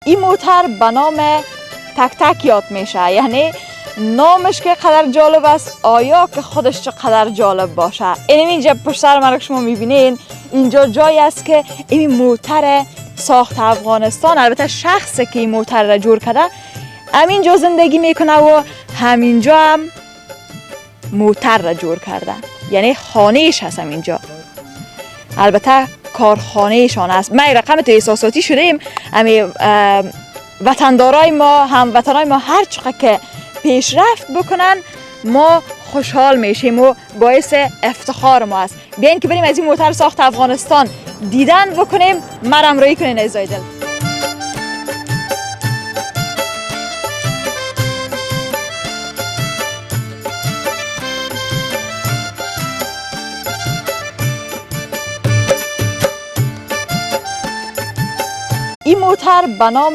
این موتر به نام تک تک یاد میشه، یعنی نامش که قدر جالب است آیا که خودش چقدر جالب باشه. اینجا پشت سر من شما میبینین اینجا جایی است که این موتر ساخت افغانستان، البته شخصی که این موتر را جور کرده همینجا زندگی میکنه و همینجا هم موتر را جور کرده، یعنی خانهش هست همینجا. البته کارخانهشان است. ما رقم تو احساساتی شدیم. وطندارای ما، هم وطنای ما هر چقدر که پیشرفت بکنن ما خوشحال میشیم و باعث افتخار ما است. بیاین که بریم از این موتر ساخت افغانستان دیدن بکنیم. من همراهی کنین عزیزای دل. این موتر به نام